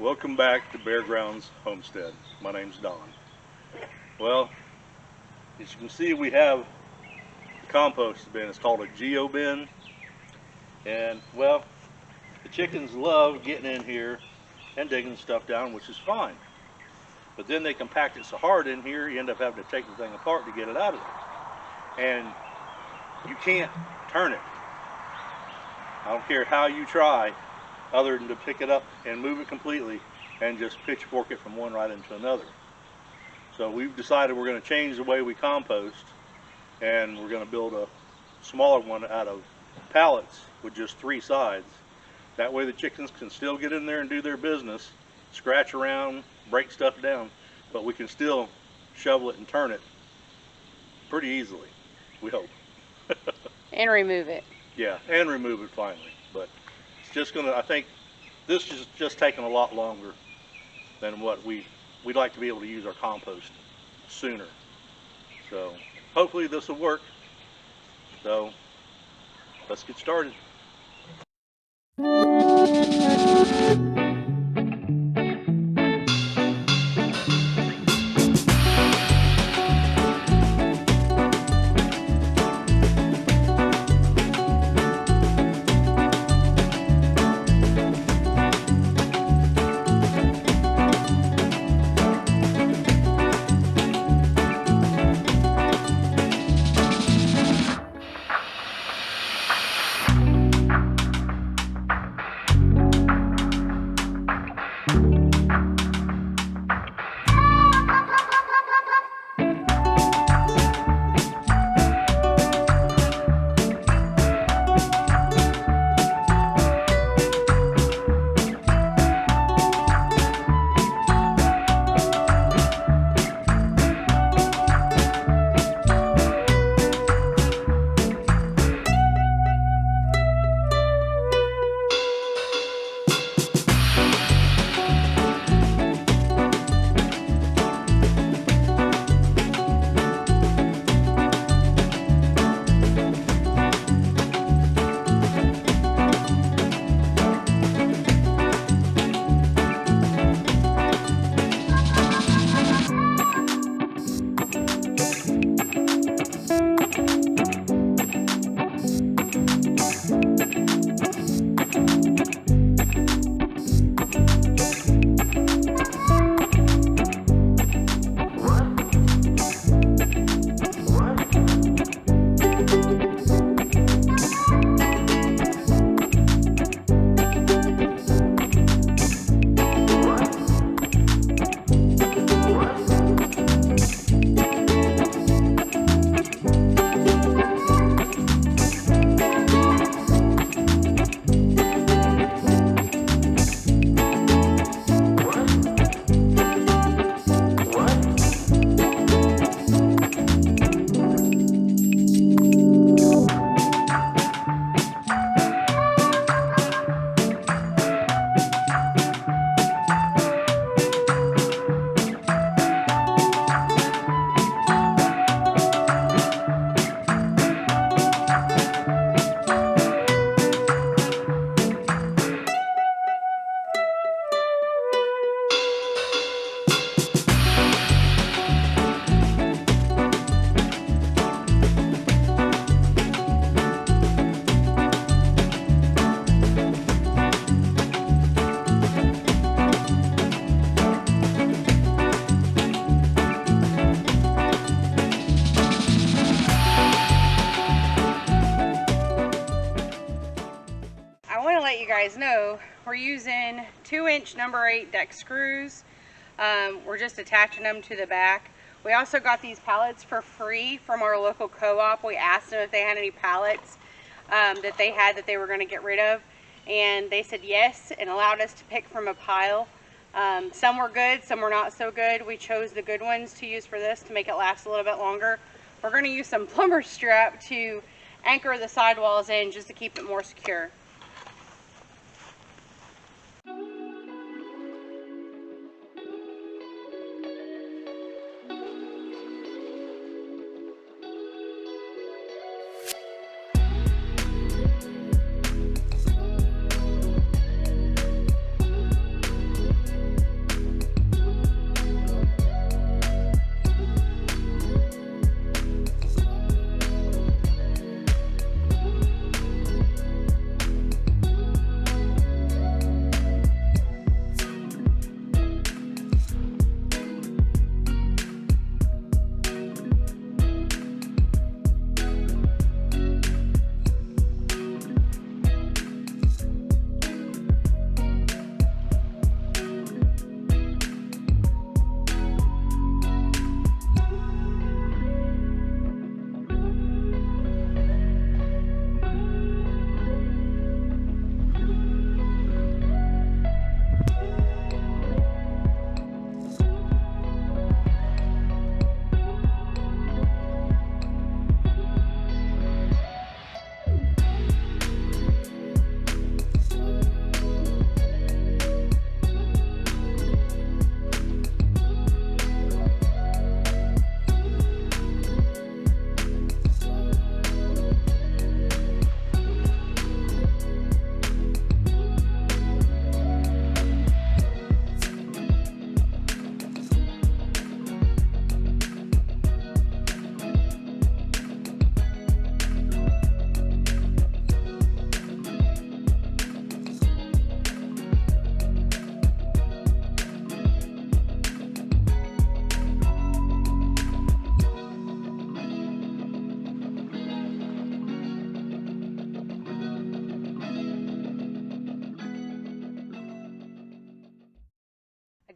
Welcome back to Bare Grounds Homestead. My name's Don. Well, as you can see, we have the compost bin. It's called a GeoBin, and well, the chickens love getting in here and digging stuff down, which is fine. But then they compact it so hard in here, you end up having to take the thing apart to get it out of there, and you can't turn it. I don't care how you try, other than to pick it up and move it completely and just pitchfork it from one right into another. So we've decided we're going to change the way we compost, and we're going to build a smaller one out of pallets with just 3 sides. That way the chickens can still get in there and do their business, scratch around, break stuff down, but we can still shovel it and turn it pretty easily, we hope. And remove it. Yeah, and remove it finally. But it's just gonna, I think this is just taking a lot longer than what we'd like to be able to use our compost sooner. So hopefully this will work. So let's get started. Know we're using 2-inch number 8 deck screws. We're just attaching them to the back. We also got these pallets for free from our local co-op. We asked them if they had any pallets that they were going to get rid of, and they said yes and allowed us to pick from a pile. Some were good, some were not so good. We chose the good ones to use for this to make it last a little bit longer. We're going to use some plumber strap to anchor the sidewalls in just to keep it more secure.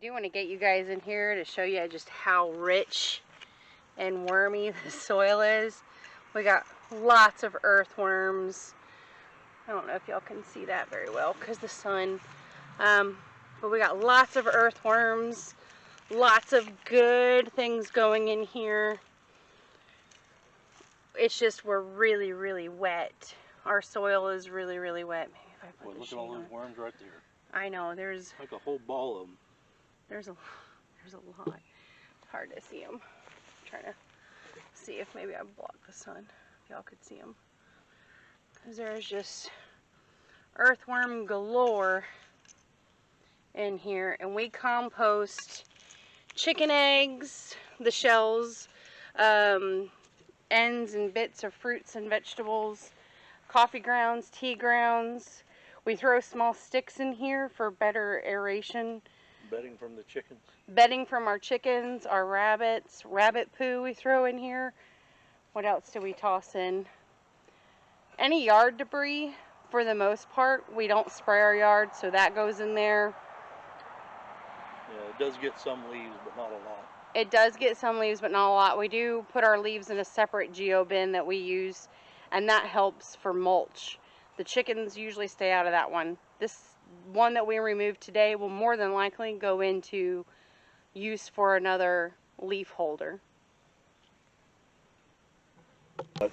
do want to get you guys in here to show you just how rich and wormy the soil is. We got lots of earthworms. I don't know if y'all can see that very well because the sun. But we got lots of earthworms, lots of good things going in here. It's just we're really, really wet. Our soil is really, really wet. Maybe if I put Boy, the look at all shade those on. worms right there. I know, there's Like a whole ball of them. there's a lot. It's hard to see them. I'm trying to see if maybe I blocked the sun. If y'all could see them. Because there's just earthworm galore in here. And we compost chicken eggs, the shells, ends and bits of fruits and vegetables, coffee grounds, tea grounds. We throw small sticks in here for better aeration. Bedding from the chickens. Bedding from our chickens, our rabbits, rabbit poo we throw in here. What else do we toss in? Any yard debris, for the most part. We don't spray our yard, so that goes in there. Yeah, it does get some leaves, but not a lot. It does get some leaves, but not a lot. We do put our leaves in a separate GeoBin that we use, and that helps for mulch. The chickens usually stay out of that one. This one that we removed today will more than likely go into use for another leaf holder. You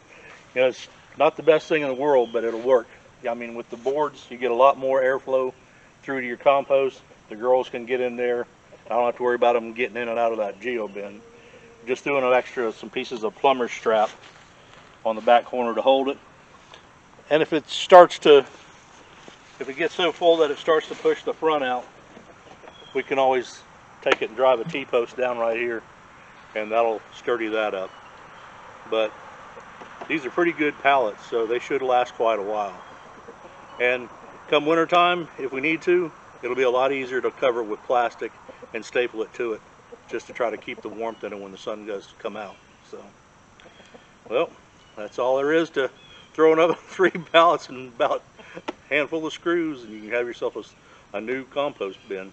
know, it's not the best thing in the world, but it'll work. I mean, with the boards, you get a lot more airflow through to your compost. The girls can get in there. I don't have to worry about them getting in and out of that GeoBin. Just doing an extra, some pieces of plumber's strap on the back corner to hold it. And if it gets so full that it starts to push the front out, we can always take it and drive a T-post down right here, and that'll sturdy that up. But these are pretty good pallets, so they should last quite a while. And come winter time, if we need to, it'll be a lot easier to cover it with plastic and staple it to it, just to try to keep the warmth in it when the sun does come out. So, well, that's all there is to throwing up 3 pallets and about a handful of screws, and you can have yourself a new compost bin.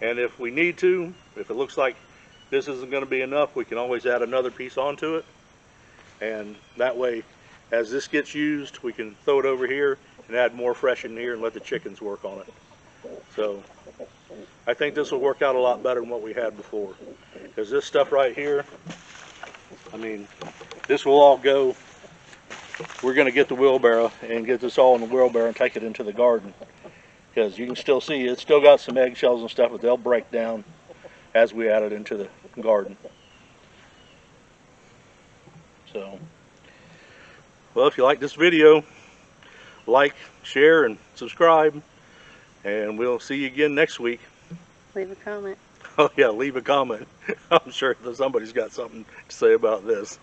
And if we need to, if it looks like this isn't going to be enough, we can always add another piece onto it. And that way, as this gets used, we can throw it over here and add more fresh in here and let the chickens work on it. So I think this will work out a lot better than what we had before. Because this stuff right here, I mean, this will all go. We're going to get the wheelbarrow and get this all in the wheelbarrow and take it into the garden. Because you can still see it's still got some eggshells and stuff, but they'll break down as we add it into the garden. So, well, if you like this video, like, share, and subscribe, and we'll see you again next week. Leave a comment. Oh yeah, leave a comment. I'm sure that somebody's got something to say about this.